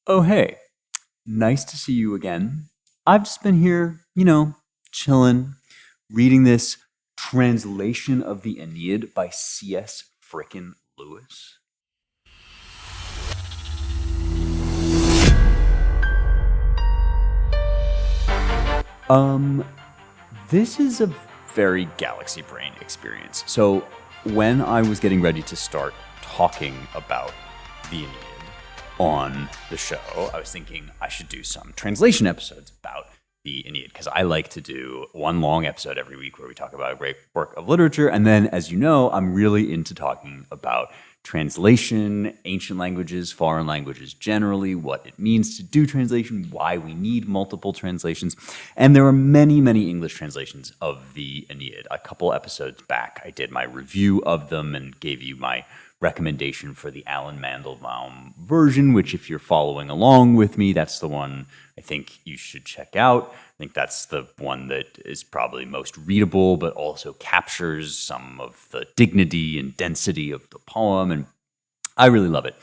Oh, hey, nice to see you again. I've just been here, chilling, reading this translation of the Aeneid by C.S. frickin' Lewis. Um, this is a very galaxy brain experience. So, when I was getting ready to start talking about the Aeneid on the show, I was thinking I should do some translation episodes about the Aeneid because I like to do one long episode every week where we talk about a great work of literature. And then, as you know, I'm really into talking about translation, ancient languages, foreign languages generally, what it means to do translation, why we need multiple translations. And there are many, many English translations of the Aeneid. A couple episodes back, I did my review of them and gave you my recommendation for the Alan Mandelbaum version, which if you're following along with me, that's the one I think you should check out. I think that's the one that is probably most readable, but also captures some of the dignity and density of the poem, and I really love it.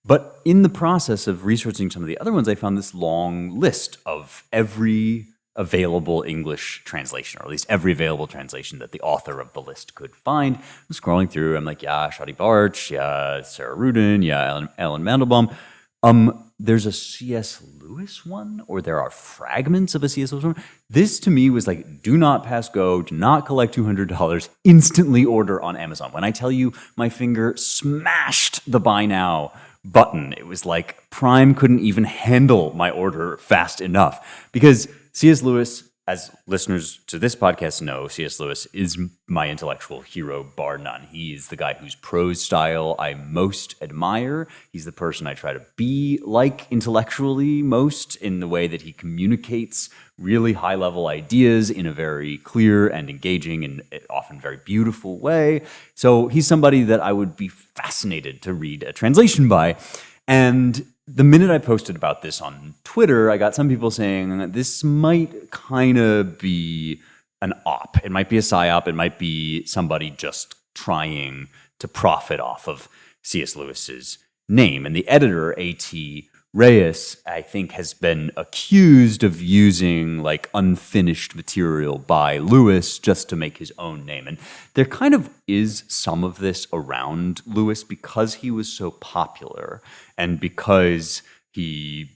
But in the process of researching some of the other ones, I found this long list of every available English translation, or at least every available translation that the author of the list could find. I'm scrolling through, I'm like, yeah, Shadi Barch, yeah, Sarah Rudin, yeah, Alan Mandelbaum. There's a C.S. Lewis one, or there are fragments of a C.S. Lewis one. This to me was like, do not pass go, do not collect $200, instantly order on Amazon. When I tell you my finger smashed the buy now button, it was like Prime couldn't even handle my order fast enough because C.S. Lewis, as listeners to this podcast know, C.S. Lewis is my intellectual hero, bar none. He is the guy whose prose style I most admire. He's the person I try to be like intellectually most in the way that he communicates really high-level ideas in a very clear and engaging and often very beautiful way. So he's somebody that I would be fascinated to read a translation by. And the minute I posted about this on Twitter, I got some people saying this might kind of be an op. It might be a psyop. It might be somebody just trying to profit off of C.S. Lewis's name. And the editor, A.T. Reyes, I think, has been accused of using like unfinished material by Lewis just to make his own name. And there kind of is some of this around Lewis because he was so popular and because he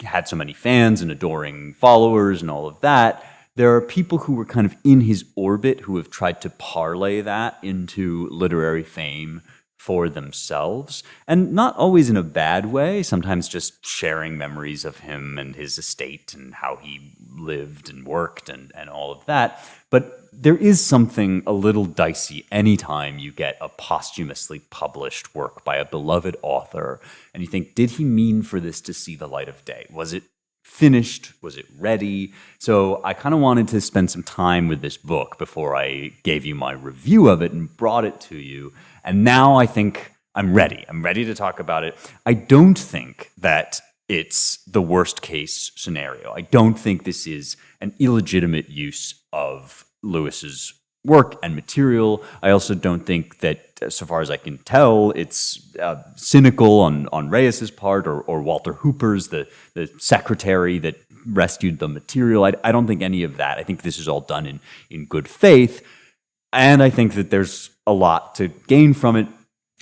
had so many fans and adoring followers and all of that. There are people who were kind of in his orbit who have tried to parlay that into literary fame for themselves, and not always in a bad way, sometimes just sharing memories of him and his estate and how he lived and worked and all of that. But there is something a little dicey anytime you get a posthumously published work by a beloved author and you think, did he mean for this to see the light of day? Was it finished? Was it ready? So I kind of wanted to spend some time with this book before I gave you my review of it and brought it to you. And now I think I'm ready. I'm ready to talk about it. I don't think that it's the worst case scenario. I don't think this is an illegitimate use of Lewis's work and material. I also don't think that, so far as I can tell, it's cynical on Reyes's part or Walter Hooper's, the secretary that rescued the material. I don't think any of that. I think this is all done in good faith. And I think that there's a lot to gain from it.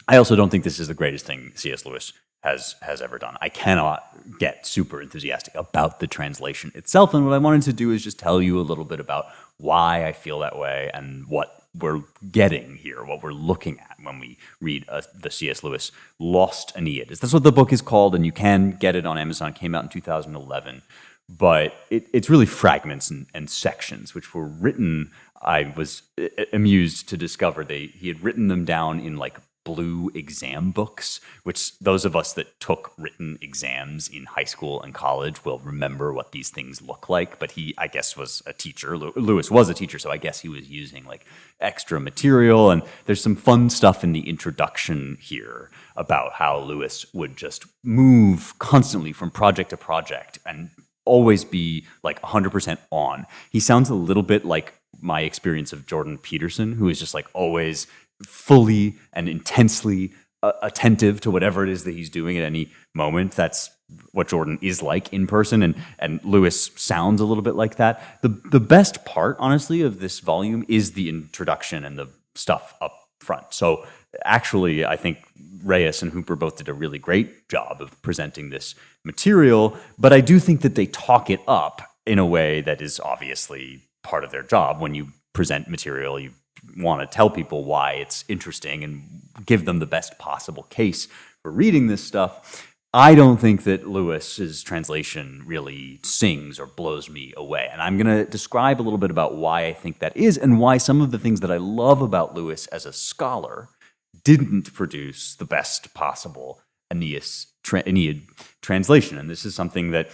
I also don't think this is the greatest thing C.S. Lewis has ever done. I cannot get super enthusiastic about the translation itself. And what I wanted to do is just tell you a little bit about why I feel that way and what we're getting here, what we're looking at when we read the C.S. Lewis Lost Aeneid. That's what the book is called, and you can get it on Amazon. It came out in 2011. But it's really fragments and sections, which were written. I was amused to discover he had written them down in like blue exam books, which those of us that took written exams in high school and college will remember what these things look like. But he, I guess, was a teacher. Lewis was a teacher, so I guess he was using like extra material. And there's some fun stuff in the introduction here about how Lewis would just move constantly from project to project and always be like 100% on. He sounds a little bit like my experience of Jordan Peterson, who is just like always fully and intensely attentive to whatever it is that he's doing at any moment. That's what Jordan is like in person, and Lewis sounds a little bit like that. The best part, honestly, of this volume is the introduction and the stuff up front. So actually, I think Reyes and Hooper both did a really great job of presenting this material, but I do think that they talk it up in a way that is obviously part of their job. When you present material, you want to tell people why it's interesting and give them the best possible case for reading this stuff. I don't think that Lewis's translation really sings or blows me away. And I'm going to describe a little bit about why I think that is, and why some of the things that I love about Lewis as a scholar didn't produce the best possible Aeneid translation. And this is something that,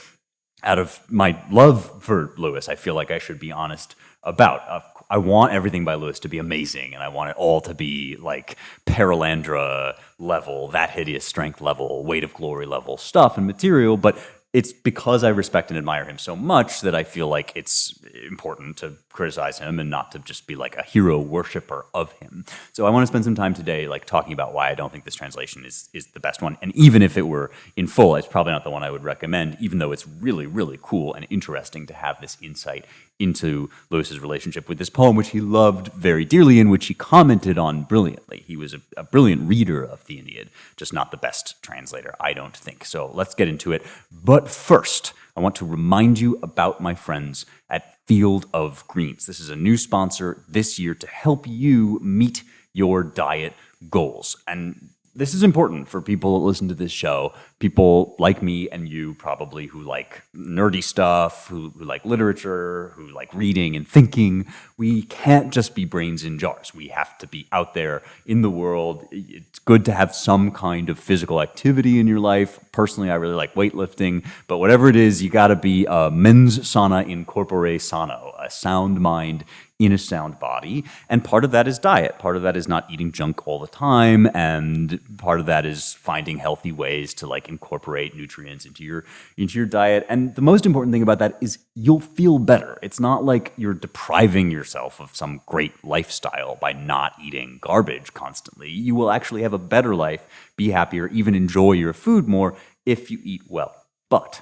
out of my love for Lewis, I feel like I should be honest about. I want everything by Lewis to be amazing, and I want it all to be like Paralandra level, That Hideous Strength level, Weight of Glory level stuff and material, but it's because I respect and admire him so much that I feel like it's important to criticize him and not to just be like a hero worshiper of him. So I want to spend some time today like talking about why I don't think this translation is the best one. And even if it were in full, it's probably not the one I would recommend, even though it's really, really cool and interesting to have this insight into Lewis's relationship with this poem, which he loved very dearly and which he commented on brilliantly. He was a brilliant reader of the Aeneid, just not the best translator, I don't think. So let's get into it. But first, I want to remind you about my friends at Field of Greens. This is a new sponsor this year to help you meet your diet goals. And this is important for people that listen to this show, people like me and you probably who like nerdy stuff, who like literature, who like reading and thinking. We can't just be brains in jars. We have to be out there in the world. It's good to have some kind of physical activity in your life. Personally, I really like weightlifting, but whatever it is, you got to be a mens sana in corpore sano, a sound mind in a sound body. And part of that is diet. Part of that is not eating junk all the time. And part of that is finding healthy ways to like incorporate nutrients into your diet. And the most important thing about that is you'll feel better. It's not like you're depriving yourself of some great lifestyle by not eating garbage constantly. You will actually have a better life, be happier, even enjoy your food more if you eat well. But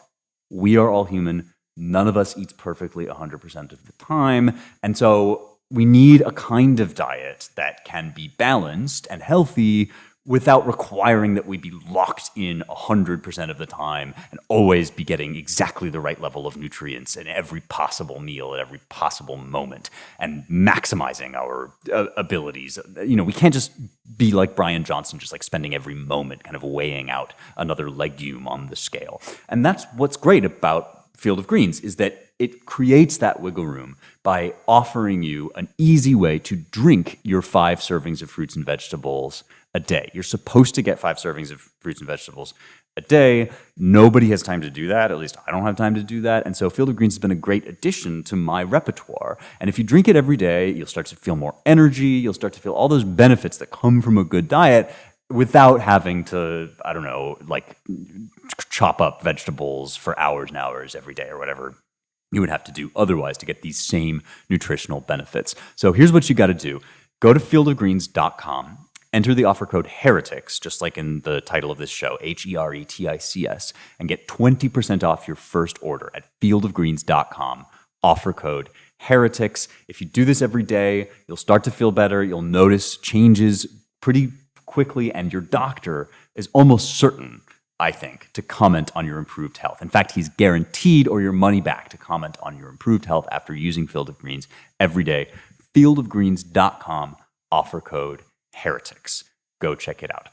we are all human. None of us eats perfectly 100% of the time. And so we need a kind of diet that can be balanced and healthy without requiring that we be locked in 100% of the time and always be getting exactly the right level of nutrients in every possible meal at every possible moment and maximizing our abilities. You know, we can't just be like Brian Johnson, just like spending every moment kind of weighing out another legume on the scale. And that's what's great about Field of Greens, is that it creates that wiggle room by offering you an easy way to drink your 5 servings of fruits and vegetables a day. You're supposed to get 5 servings of fruits and vegetables a day. Nobody has time to do that. At least I don't have time to do that. And so Field of Greens has been a great addition to my repertoire. And if you drink it every day, you'll start to feel more energy. You'll start to feel all those benefits that come from a good diet without having to, I don't know, like chop up vegetables for hours and hours every day or whatever you would have to do otherwise to get these same nutritional benefits. So here's what you got to do. Go to fieldofgreens.com, enter the offer code HERETICS, just like in the title of this show, HERETICS, and get 20% off your first order at fieldofgreens.com, offer code HERETICS. If you do this every day, you'll start to feel better. You'll notice changes pretty quickly, and your doctor is almost certain, I think, to comment on your improved health. In fact, he's guaranteed or your money back to comment on your improved health after using Field of Greens every day. Fieldofgreens.com, offer code HERETICS. Go check it out.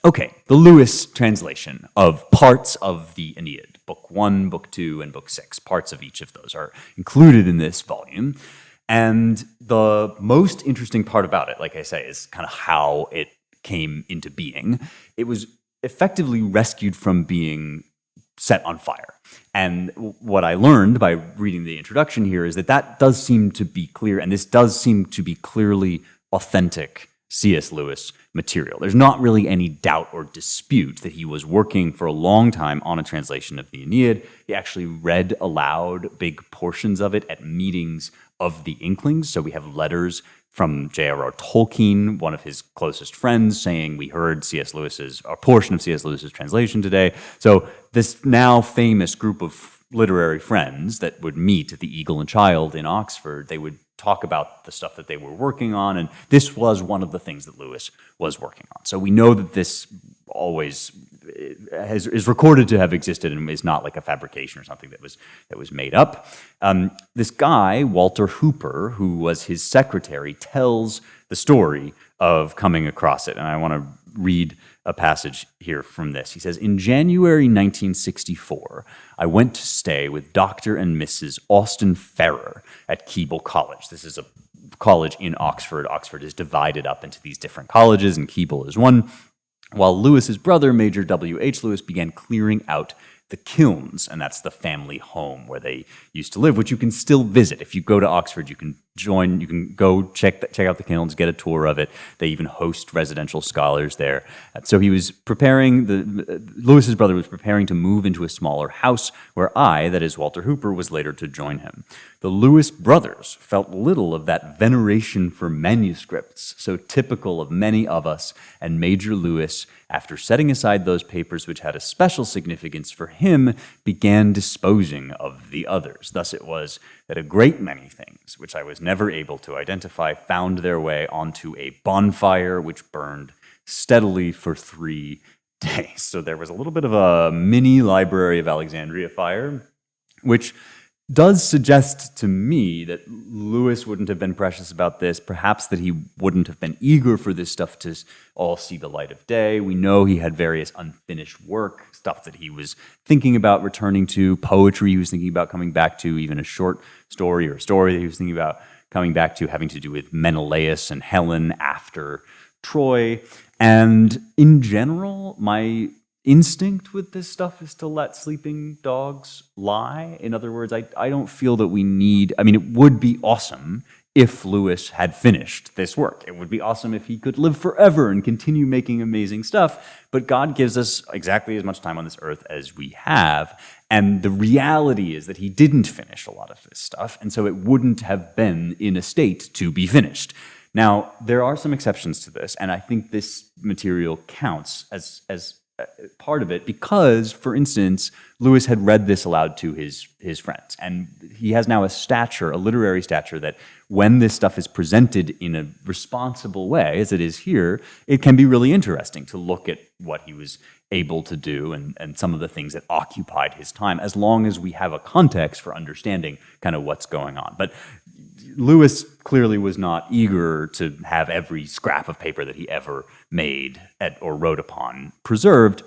Okay, the Lewis translation of parts of the Aeneid, Book 1, Book 2, and Book 6. Parts of each of those are included in this volume. And the most interesting part about it, like I say, is kind of how it came into being. It was effectively rescued from being set on fire. And what I learned by reading the introduction here is that does seem to be clear, and this does seem to be clearly authentic C.S. Lewis material. There's not really any doubt or dispute that he was working for a long time on a translation of the Aeneid. He actually read aloud big portions of it at meetings of the Inklings. So we have letters from J.R.R. Tolkien, one of his closest friends, saying, we heard a portion of C.S. Lewis's translation today. So this now famous group of literary friends that would meet at the Eagle and Child in Oxford, they would talk about the stuff that they were working on, and this was one of the things that Lewis was working on. So we know that this always is recorded to have existed and is not like a fabrication or something that was made up. This guy, Walter Hooper, who was his secretary, tells the story of coming across it, and I want to read a passage here from this. He says, in January 1964, I went to stay with Dr. and Mrs. Austin Ferrer at Keble College. This is a college in Oxford. Oxford is divided up into these different colleges, and Keble is one. While Lewis's brother, Major W.H. Lewis, began clearing out the kilns, and that's the family home where they used to live, which you can still visit. If you go to Oxford, you can go check out the kilns, get a tour of it. They even host residential scholars there. So he was Lewis's brother was preparing to move into a smaller house where that is Walter Hooper, was later to join him. The Lewis brothers felt little of that veneration for manuscripts, so typical of many of us, and Major Lewis, after setting aside those papers which had a special significance for him, began disposing of the others. Thus it was that a great many things, which I was never able to identify, found their way onto a bonfire which burned steadily for 3 days. So there was a little bit of a mini Library of Alexandria fire, which does suggest to me that Lewis wouldn't have been precious about this, perhaps that he wouldn't have been eager for this stuff to all see the light of day. We know he had various unfinished work, stuff that he was thinking about returning to, poetry he was thinking about coming back to, even a short story or a story that he was thinking about coming back to, having to do with Menelaus and Helen after Troy. And in general, my instinct with this stuff is to let sleeping dogs lie. In other words, I don't feel that we need, it would be awesome if Lewis had finished this work. It would be awesome if he could live forever and continue making amazing stuff, but God gives us exactly as much time on this earth as we have, and the reality is that he didn't finish a lot of this stuff, and so it wouldn't have been in a state to be finished. Now, there are some exceptions to this, and I think this material counts as part of it because, for instance, Lewis had read this aloud to his friends, and he has now a literary stature that when this stuff is presented in a responsible way, as it is here, it can be really interesting to look at what he was able to do and some of the things that occupied his time, as long as we have a context for understanding kind of what's going on. But Lewis clearly was not eager to have every scrap of paper that he ever made or wrote upon preserved.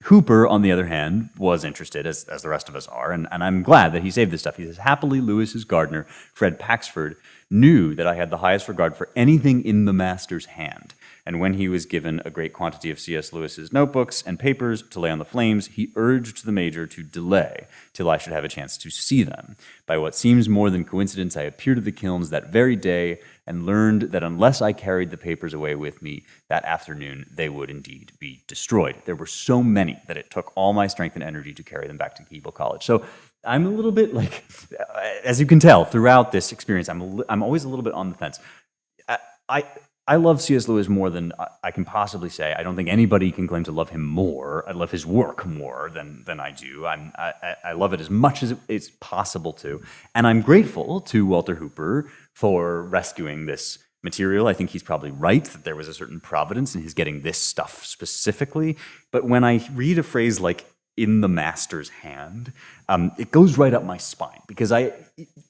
Hooper, on the other hand, was interested, as the rest of us are, and I'm glad that he saved this stuff. He says, happily, Lewis's gardener, Fred Paxford, knew that I had the highest regard for anything in the master's hand. And when he was given a great quantity of C.S. Lewis's notebooks and papers to lay on the flames, he urged the major to delay till I should have a chance to see them. By what seems more than coincidence, I appeared at the kilns that very day and learned that unless I carried the papers away with me that afternoon, they would indeed be destroyed. There were so many that it took all my strength and energy to carry them back to Keble College. So I'm a little bit like, as you can tell throughout this experience, I'm always a little bit on the fence. I love C.S. Lewis more than I can possibly say. I don't think anybody can claim to love him more. I love his work more than I do. I love it as much as it's possible to. And I'm grateful to Walter Hooper for rescuing this material. I think he's probably right that there was a certain providence in his getting this stuff specifically. But when I read a phrase like "in the master's hand," it goes right up my spine, because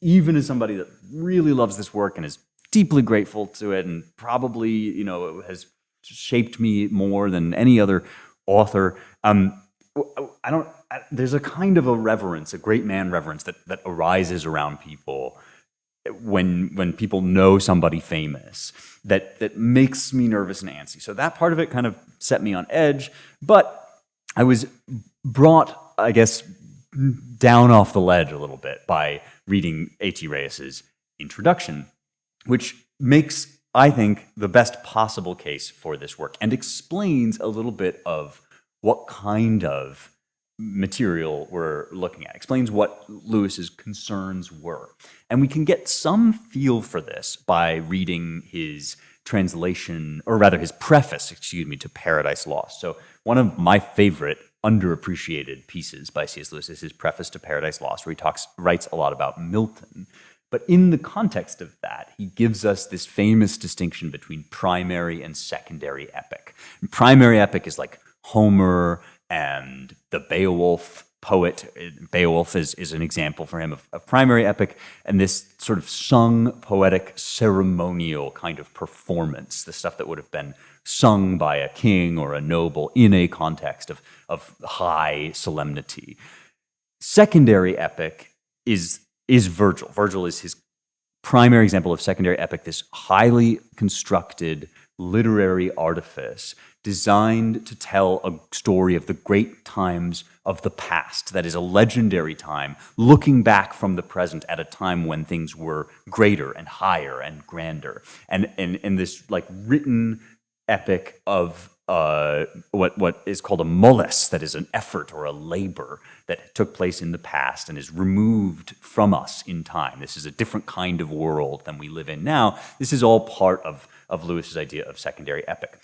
even as somebody that really loves this work and is deeply grateful to it, and probably, has shaped me more than any other author. There's a kind of a reverence, a great man reverence that arises around people when people know somebody famous that makes me nervous and antsy. So that part of it kind of set me on edge, but I was brought, I guess, down off the ledge a little bit by reading A.T. Reyes's introduction, which makes, I think, the best possible case for this work and explains a little bit of what kind of material we're looking at, explains what Lewis's concerns were. And we can get some feel for this by reading his translation, or rather his preface, to Paradise Lost. So one of my favorite underappreciated pieces by C.S. Lewis is his preface to Paradise Lost, where he writes a lot about Milton. But in the context of that, he gives us this famous distinction between primary and secondary epic. And primary epic is like Homer and the Beowulf poet. Beowulf is an example for him of primary epic, and this sort of sung, poetic, ceremonial kind of performance, the stuff that would have been sung by a king or a noble in a context of high solemnity. Secondary epic is Virgil. Virgil is his primary example of secondary epic, this highly constructed literary artifice designed to tell a story of the great times of the past. That is a legendary time, looking back from the present at a time when things were greater and higher and grander. And in this like written epic of what is called a mollis, that is an effort or a labor that took place in the past and is removed from us in time. This is a different kind of world than we live in now. This is all part of Lewis's idea of secondary epic.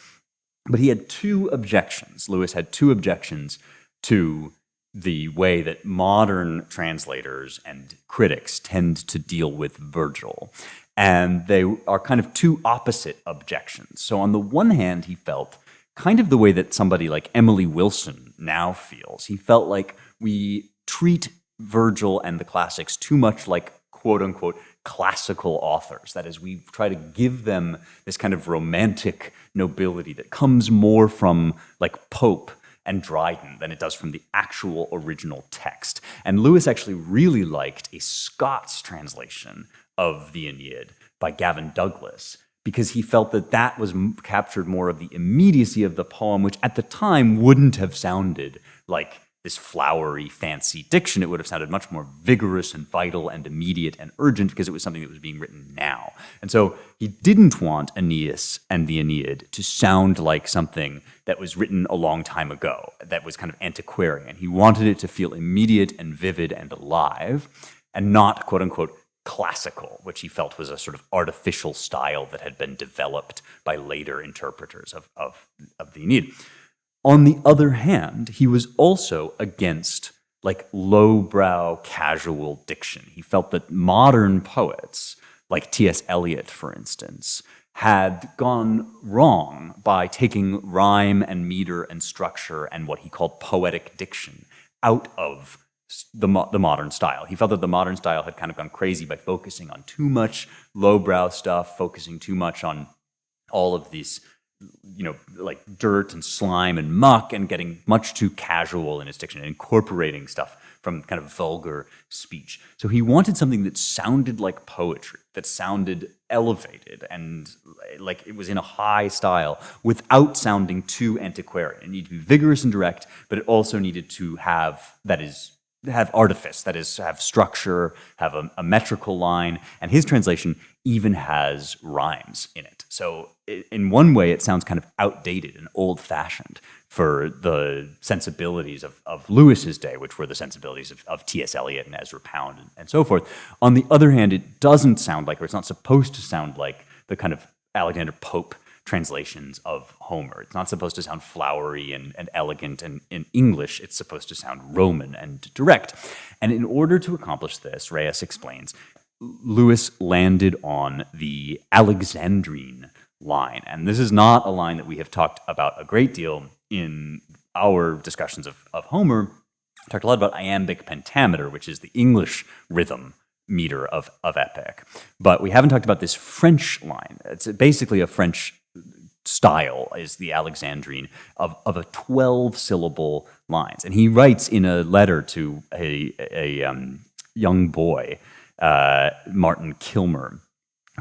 But he had two objections. Lewis had two objections to the way that modern translators and critics tend to deal with Virgil. And they are kind of two opposite objections. So on the one hand, he felt kind of the way that somebody like Emily Wilson now feels. He felt like we treat Virgil and the classics too much like quote-unquote classical authors. That is, we try to give them this kind of romantic nobility that comes more from like Pope and Dryden than it does from the actual original text. And Lewis actually really liked a Scots translation of the Aeneid by Gavin Douglas, because he felt that that was captured more of the immediacy of the poem, which at the time wouldn't have sounded like this flowery, fancy diction. It would have sounded much more vigorous and vital and immediate and urgent because it was something that was being written now. And so he didn't want Aeneas and the Aeneid to sound like something that was written a long time ago, that was kind of antiquarian. He wanted it to feel immediate and vivid and alive, and not, quote unquote, classical, which he felt was a sort of artificial style that had been developed by later interpreters of the Aeneid. On the other hand, he was also against like lowbrow, casual diction. He felt that modern poets, like T.S. Eliot, for instance, had gone wrong by taking rhyme and meter and structure and what he called poetic diction out of the modern style. He felt that the modern style had kind of gone crazy by focusing on too much lowbrow stuff, focusing too much on all of these, like dirt and slime and muck, and getting much too casual in his diction and incorporating stuff from kind of vulgar speech. So he wanted something that sounded like poetry, that sounded elevated and like it was in a high style without sounding too antiquarian. It needed to be vigorous and direct, but it also needed to have artifice, that is, have structure, have a metrical line, and his translation even has rhymes in it. So in one way, it sounds kind of outdated and old-fashioned for the sensibilities of Lewis's day, which were the sensibilities of T.S. Eliot and Ezra Pound and so forth. On the other hand, it doesn't sound like, or it's not supposed to sound like, the kind of Alexander Pope translations of Homer. It's not supposed to sound flowery and elegant and in English. It's supposed to sound Roman and direct. And in order to accomplish this, Reyes explains, Lewis landed on the Alexandrine line. And this is not a line that we have talked about a great deal in our discussions of Homer. We talked a lot about iambic pentameter, which is the English rhythm meter of epic. But we haven't talked about this French line. It's basically a French style, is the Alexandrine, of a 12-syllable lines. And he writes in a letter to a young boy, Martin Kilmer,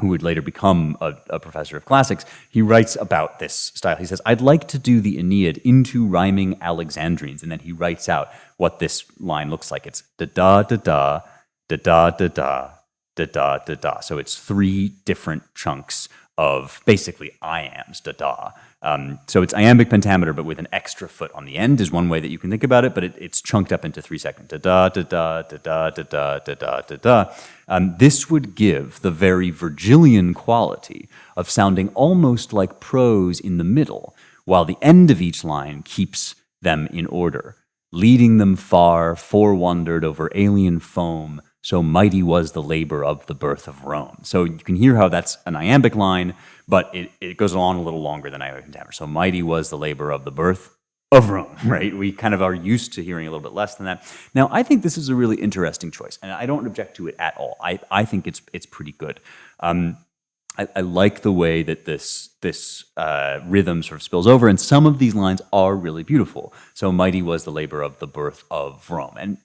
who would later become a professor of classics. He writes about this style. He says, "I'd like to do the Aeneid into rhyming Alexandrines." And then he writes out what this line looks like. It's da-da-da-da, da-da-da-da, da-da-da-da. So it's three different chunks of basically iambs, da-da. So it's iambic pentameter, but with an extra foot on the end is one way that you can think about it, but it's chunked up into 3 seconds. Da-da, da-da, da-da, da-da, da-da, da-da. This would give the very Virgilian quality of sounding almost like prose in the middle, while the end of each line keeps them in order. Leading them far, forewandered over alien foam, so mighty was the labor of the birth of Rome. So you can hear how that's an iambic line, but it goes on a little longer than iambic pentameter. So mighty was the labor of the birth of Rome, right? We kind of are used to hearing a little bit less than that. Now, I think this is a really interesting choice, and I don't object to it at all. I think it's pretty good. I like the way that this rhythm sort of spills over, and some of these lines are really beautiful. So mighty was the labor of the birth of Rome. And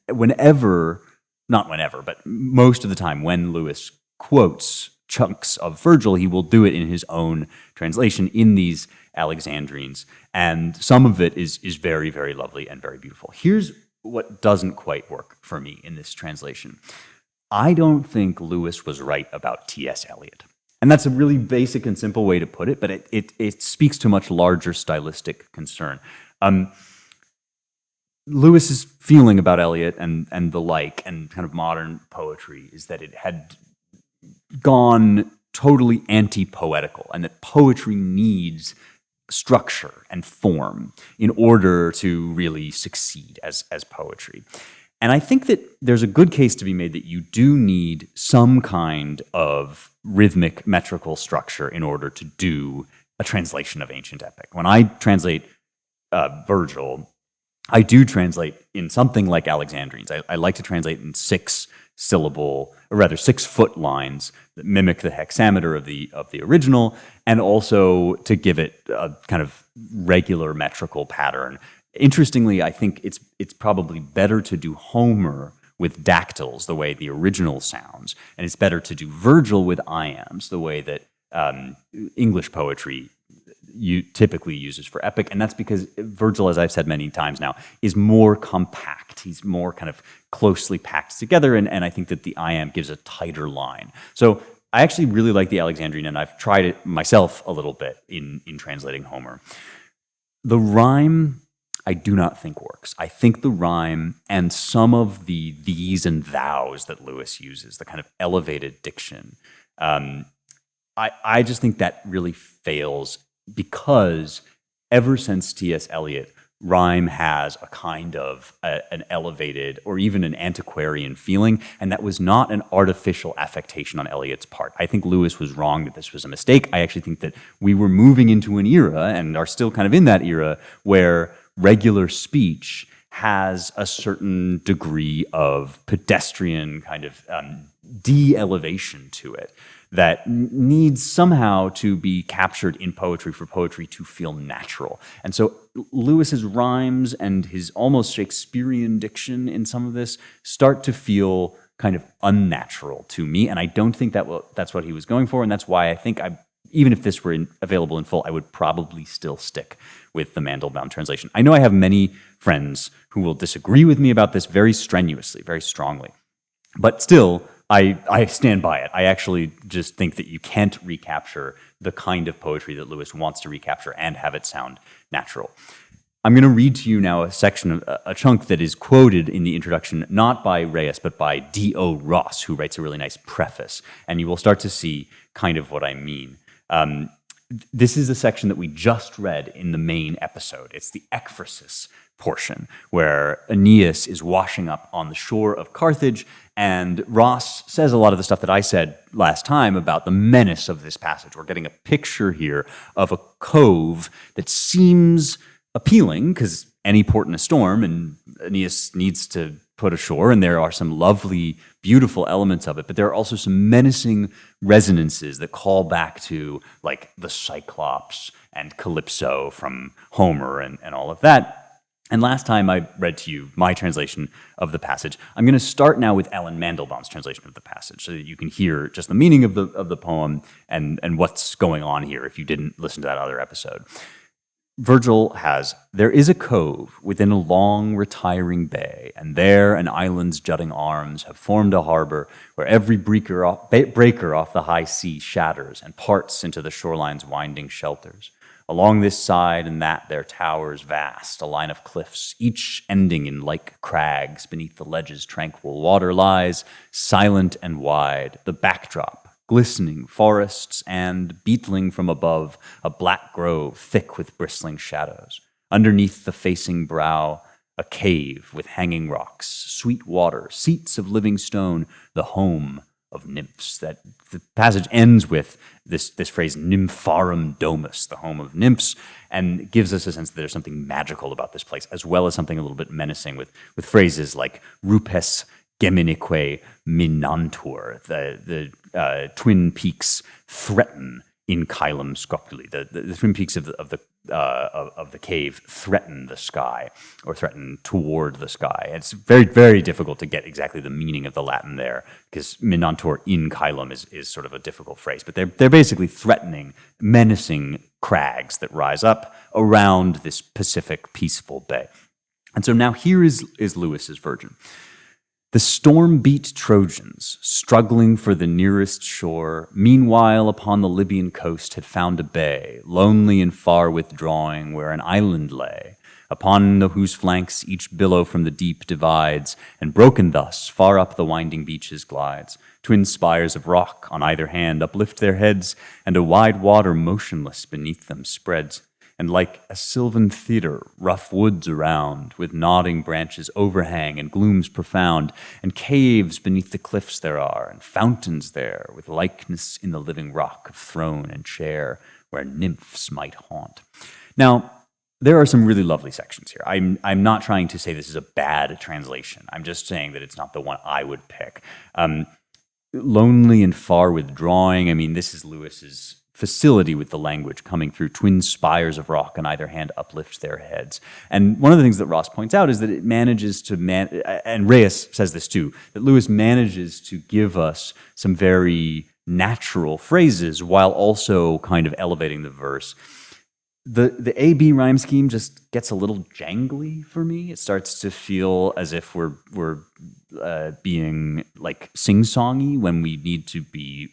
not whenever, but most of the time when Lewis quotes chunks of Virgil, he will do it in his own translation in these Alexandrines. And some of it is very, very lovely and very beautiful. Here's what doesn't quite work for me in this translation. I don't think Lewis was right about T.S. Eliot. And that's a really basic and simple way to put it, but it speaks to a much larger stylistic concern. Lewis's feeling about Eliot and the like and kind of modern poetry is that it had gone totally anti-poetical, and that poetry needs structure and form in order to really succeed as poetry. And I think that there's a good case to be made that you do need some kind of rhythmic metrical structure in order to do a translation of ancient epic. When I translate Virgil, I do translate in something like Alexandrines. I like to translate in 6-foot lines that mimic the hexameter of the original, and also to give it a kind of regular metrical pattern. Interestingly, I think it's probably better to do Homer with dactyls, the way the original sounds, and it's better to do Virgil with iambs, the way that English poetry typically uses for epic. And that's because Virgil, as I've said many times now, is more compact. He's more kind of closely packed together, and I think that the iamb gives a tighter line. So I actually really like the Alexandrine, and I've tried it myself a little bit in translating Homer. The rhyme, I do not think works. I think the rhyme and some of the these and thous that Lewis uses, the kind of elevated diction, I just think that really fails, because ever since T.S. Eliot, rhyme has a kind of an elevated or even an antiquarian feeling, and that was not an artificial affectation on Eliot's part. I think Lewis was wrong that this was a mistake. I actually think that we were moving into an era, and are still kind of in that era, where regular speech has a certain degree of pedestrian kind of de-elevation to it that needs somehow to be captured in poetry for poetry to feel natural. And so Lewis's rhymes and his almost Shakespearean diction in some of this start to feel kind of unnatural to me, and I don't think that's what he was going for, and that's why I think even if this were available in full, I would probably still stick with the Mandelbaum translation. I know I have many friends who will disagree with me about this very strenuously, very strongly, but still, I stand by it. I actually just think that you can't recapture the kind of poetry that Lewis wants to recapture and have it sound natural. I'm going to read to you now a section, a chunk that is quoted in the introduction, not by Reyes, but by D.O. Ross, who writes a really nice preface, and you will start to see kind of what I mean. This is the section that we just read in the main episode. It's the ekphrasis portion, where Aeneas is washing up on the shore of Carthage, and Ross says a lot of the stuff that I said last time about the menace of this passage. We're getting a picture here of a cove that seems appealing, because any port in a storm, and Aeneas needs to put ashore, and there are some lovely, beautiful elements of it, but there are also some menacing resonances that call back to, like, the Cyclops and Calypso from Homer and all of that. And last time I read to you my translation of the passage. I'm going to start now with Ellen Mandelbaum's translation of the passage, so that you can hear just the meaning of the poem and what's going on here if you didn't listen to that other episode. Virgil has, there is a cove within a long retiring bay, and there an island's jutting arms have formed a harbor where every breaker off the high sea shatters and parts into the shoreline's winding shelters. Along this side and that there towers vast, a line of cliffs, each ending in like crags. Beneath the ledge's tranquil water lies, silent and wide, the backdrop, glistening forests, and, beetling from above, a black grove thick with bristling shadows. Underneath the facing brow, a cave with hanging rocks, sweet water, seats of living stone, the home of nymphs. That the passage ends with this phrase, nympharum domus, the home of nymphs, and gives us a sense that there's something magical about this place, as well as something a little bit menacing with phrases like rupes geminique minantur, the twin peaks threaten in caelum scopuli. The twin peaks of the cave threaten the sky, or threaten toward the sky. It's very, very difficult to get exactly the meaning of the Latin there, because minantur in caelum is sort of a difficult phrase. But they're basically threatening, menacing crags that rise up around this Pacific peaceful bay. And so now here is Lewis's Virgin. The storm-beat Trojans, struggling for the nearest shore, meanwhile upon the Libyan coast had found a bay, lonely and far withdrawing, where an island lay, upon whose flanks each billow from the deep divides, and broken thus, far up the winding beaches glides. Twin spires of rock on either hand uplift their heads, and a wide water motionless beneath them spreads. And like a sylvan theatre, rough woods around, with nodding branches overhang and glooms profound, and caves beneath the cliffs there are, and fountains there, with likeness in the living rock of throne and chair, where nymphs might haunt. Now, there are some really lovely sections here. I'm not trying to say this is a bad translation. I'm just saying that it's not the one I would pick. Lonely and far withdrawing, I mean, this is Lewis's facility with the language coming through. Twin spires of rock on either hand uplift their heads. And one of the things that Ross points out is that it manages to, and Reyes says this too, that Lewis manages to give us some very natural phrases while also kind of elevating the verse. The A-B rhyme scheme just gets a little jangly for me. It starts to feel as if we're being like sing-songy when we need to be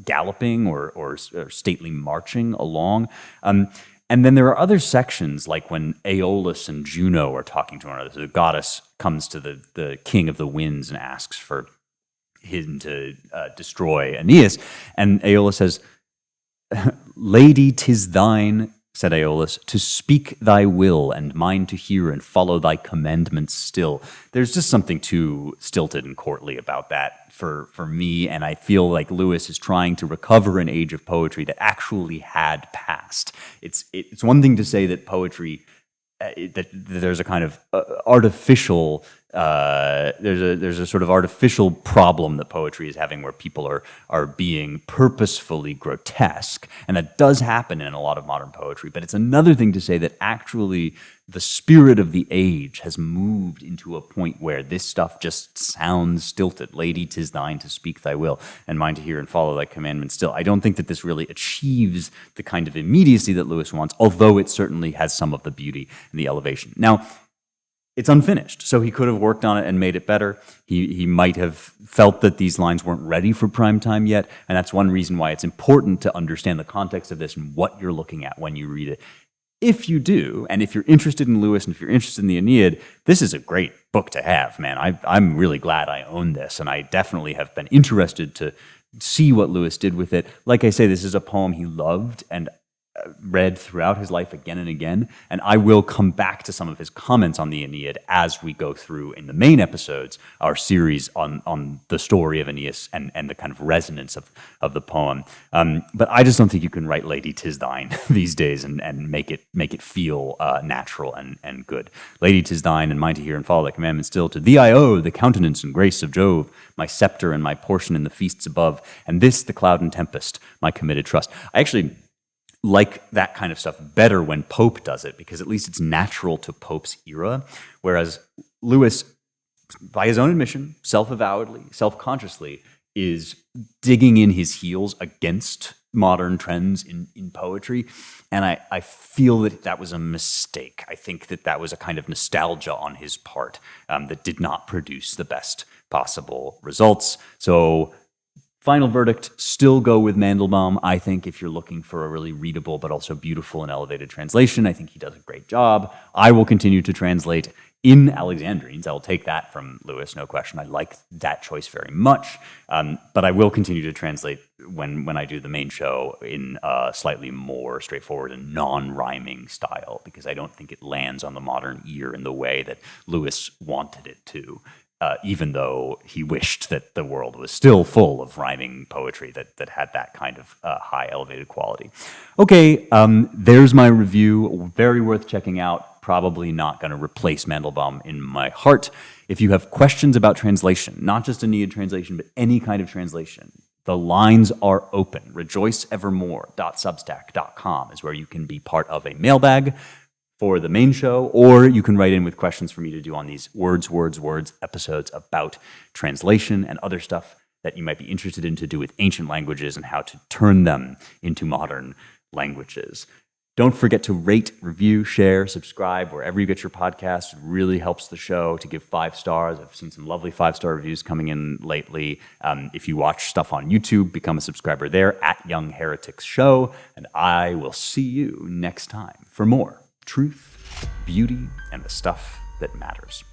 galloping or stately marching along. And then there are other sections, like when Aeolus and Juno are talking to one another. So the goddess comes to the king of the winds and asks for him to destroy Aeneas. And Aeolus says, "Lady, 'tis thine," said Aeolus, "to speak thy will, and mine to hear and follow thy commandments still." There's just something too stilted and courtly about that for me, and I feel like Lewis is trying to recover an age of poetry that actually had passed. It's one thing to say that poetry, that there's a kind of artificial, there's a sort of artificial problem that poetry is having, where people are being purposefully grotesque, and that does happen in a lot of modern poetry. But it's another thing to say that actually the spirit of the age has moved into a point where this stuff just sounds stilted. "Lady, 'tis thine to speak thy will, and mine to hear and follow thy commandments still." I don't think that this really achieves the kind of immediacy that Lewis wants, although it certainly has some of the beauty and the elevation. Now, it's unfinished, so he could have worked on it and made it better. He might have felt that these lines weren't ready for prime time yet, and that's one reason why it's important to understand the context of this and what you're looking at when you read it. If you do, and if you're interested in Lewis and if you're interested in the Aeneid, this is a great book to have, man. I'm really glad I own this, and I definitely have been interested to see what Lewis did with it. Like I say, this is a poem he loved and read throughout his life again and again, and I will come back to some of his comments on the Aeneid as we go through in the main episodes, our series on the story of Aeneas and the kind of resonance of the poem. But I just don't think you can write "Lady, 'tis thine" these days and make it feel natural and good. "Lady, 'tis thine, and mine to hear and follow thy commandments still. To thee I owe the countenance and grace of Jove, my scepter and my portion in the feasts above, and this the cloud and tempest, my committed trust." I actually like that kind of stuff better when Pope does it, because at least it's natural to Pope's era, whereas Lewis, by his own admission, self-avowedly, self-consciously, is digging in his heels against modern trends in poetry. And I feel that was a mistake. I think that was a kind of nostalgia on his part that did not produce the best possible results. So final verdict, still go with Mandelbaum. I think if you're looking for a really readable but also beautiful and elevated translation, I think he does a great job. I will continue to translate in Alexandrines. I will take that from Lewis, no question. I like that choice very much. But I will continue to translate when I do the main show in a slightly more straightforward and non-rhyming style, because I don't think it lands on the modern ear in the way that Lewis wanted it to. Even though he wished that the world was still full of rhyming poetry that had that kind of high elevated quality. Okay, there's my review. Very worth checking out. Probably not going to replace Mandelbaum in my heart. If you have questions about translation, not just Aeneid translation, but any kind of translation, the lines are open. rejoiceevermore.substack.com is where you can be part of a mailbag for the main show, or you can write in with questions for me to do on these words episodes about translation and other stuff that you might be interested in to do with ancient languages and how to turn them into modern languages. Don't forget to rate, review, share, subscribe wherever you get your podcasts. It really helps the show to give 5 stars. I've seen some lovely 5-star reviews coming in lately. If you watch stuff on YouTube, become a subscriber there at Young Heretics Show, and I will see you next time for more truth, beauty, and the stuff that matters.